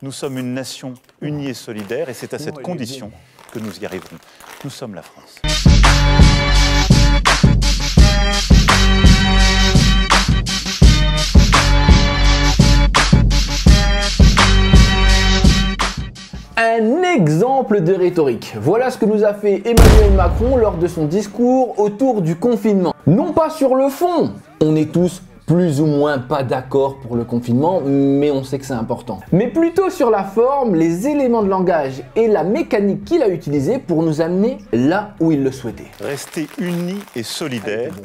Nous sommes une nation unie et solidaire et c'est à cette condition que nous y arriverons. Nous sommes la France. Un exemple de rhétorique. Voilà ce que nous a fait Emmanuel Macron lors de son discours autour du confinement. Non pas sur le fond, on est tous plus ou moins pas d'accord pour le confinement, mais on sait que c'est important. Mais plutôt sur la forme, les éléments de langage et la mécanique qu'il a utilisée pour nous amener là où il le souhaitait. Rester unis et solidaires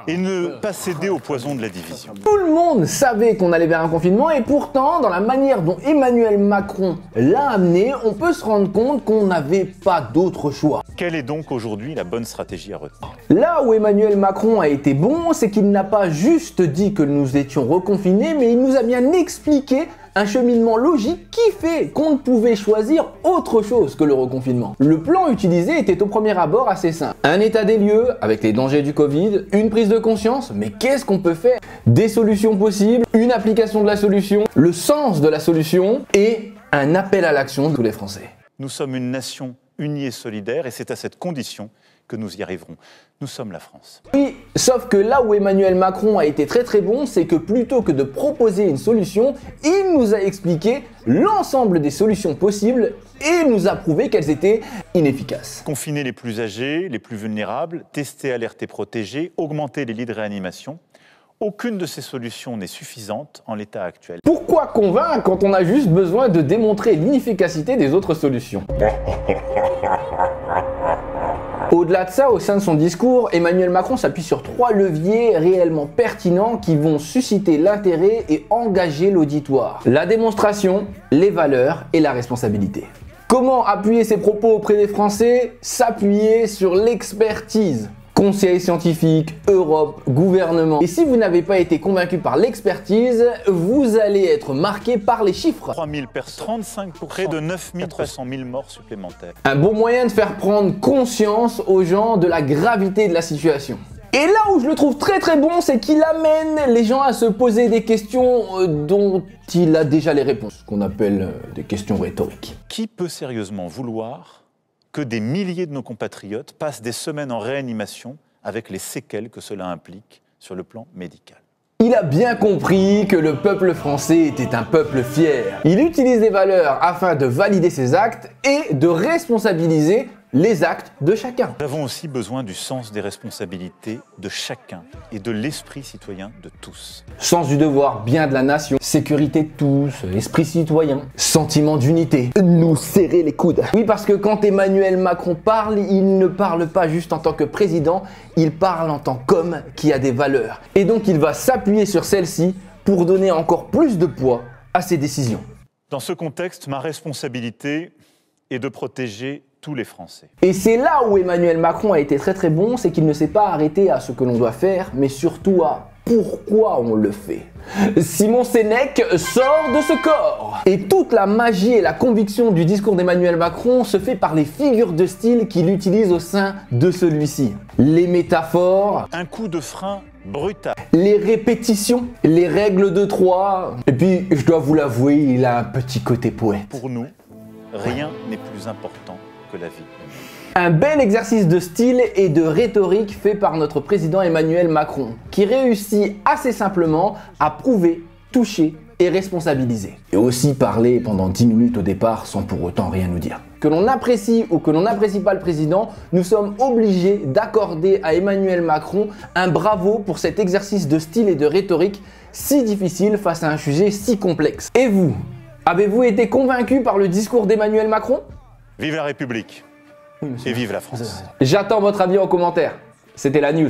et ne pas céder au poison de la division. Tout le monde savait qu'on allait vers un confinement et pourtant, dans la manière dont Emmanuel Macron l'a amené, on peut se rendre compte qu'on n'avait pas d'autre choix. Quelle est donc aujourd'hui la bonne stratégie à retenir? Là où Emmanuel Macron a été bon, c'est qu'il n'a pas juste dit que nous étions reconfinés, mais il nous a bien expliqué un cheminement logique qui fait qu'on ne pouvait choisir autre chose que le reconfinement. Le plan utilisé était au premier abord assez simple. Un état des lieux avec les dangers du Covid, une prise de conscience, mais qu'est-ce qu'on peut faire? Des solutions possibles, une application de la solution, le sens de la solution et un appel à l'action de tous les Français. Nous sommes une nation unie et solidaire et c'est à cette condition que nous y arriverons. Nous sommes la France. Oui, sauf que là où Emmanuel Macron a été très bon, c'est que plutôt que de proposer une solution, il nous a expliqué l'ensemble des solutions possibles et nous a prouvé qu'elles étaient inefficaces. Confiner les plus âgés, les plus vulnérables, tester, alerter, protéger, augmenter les lits de réanimation. Aucune de ces solutions n'est suffisante en l'état actuel. Pourquoi convaincre quand on a juste besoin de démontrer l'inefficacité des autres solutions? Au-delà de ça, au sein de son discours, Emmanuel Macron s'appuie sur 3 leviers réellement pertinents qui vont susciter l'intérêt et engager l'auditoire. La démonstration, les valeurs et la responsabilité. Comment appuyer ses propos auprès des Français? S'appuyer sur l'expertise. Conseil scientifique, Europe, gouvernement. Et si vous n'avez pas été convaincu par l'expertise, vous allez être marqué par les chiffres. 3000 personnes, 35%, près de 9300 000 morts supplémentaires. Un bon moyen de faire prendre conscience aux gens de la gravité de la situation. Et là où je le trouve très bon, c'est qu'il amène les gens à se poser des questions dont il a déjà les réponses, qu'on appelle des questions rhétoriques. Qui peut sérieusement vouloir que des milliers de nos compatriotes passent des semaines en réanimation avec les séquelles que cela implique sur le plan médical? Il a bien compris que le peuple français était un peuple fier. Il utilise les valeurs afin de valider ses actes et de responsabiliser les actes de chacun. Nous avons aussi besoin du sens des responsabilités de chacun et de l'esprit citoyen de tous. Sens du devoir, bien de la nation, sécurité de tous, esprit citoyen, sentiment d'unité, nous serrer les coudes. Oui, parce que quand Emmanuel Macron parle, il ne parle pas juste en tant que président, il parle en tant qu'homme qui a des valeurs. Et donc il va s'appuyer sur celles-ci pour donner encore plus de poids à ses décisions. Dans ce contexte, ma responsabilité est de protéger tous les Français. Et c'est là où Emmanuel Macron a été très bon, c'est qu'il ne s'est pas arrêté à ce que l'on doit faire, mais surtout à pourquoi on le fait. Simon Sénèque sort de ce corps. Et toute la magie et la conviction du discours d'Emmanuel Macron se fait par les figures de style qu'il utilise au sein de celui-ci. Les métaphores, un coup de frein brutal, les répétitions, les règles de 3. Et puis, je dois vous l'avouer, il a un petit côté poète. Pour nous, rien n'est plus important que la vie. Un bel exercice de style et de rhétorique fait par notre président Emmanuel Macron, qui réussit assez simplement à prouver, toucher et responsabiliser. Et aussi parler pendant 10 minutes au départ sans pour autant rien nous dire. Que l'on apprécie ou que l'on n'apprécie pas le président, nous sommes obligés d'accorder à Emmanuel Macron un bravo pour cet exercice de style et de rhétorique si difficile face à un sujet si complexe. Et vous, avez-vous été convaincu par le discours d'Emmanuel Macron? Vive la République et vive la France. J'attends votre avis en commentaire. C'était la news.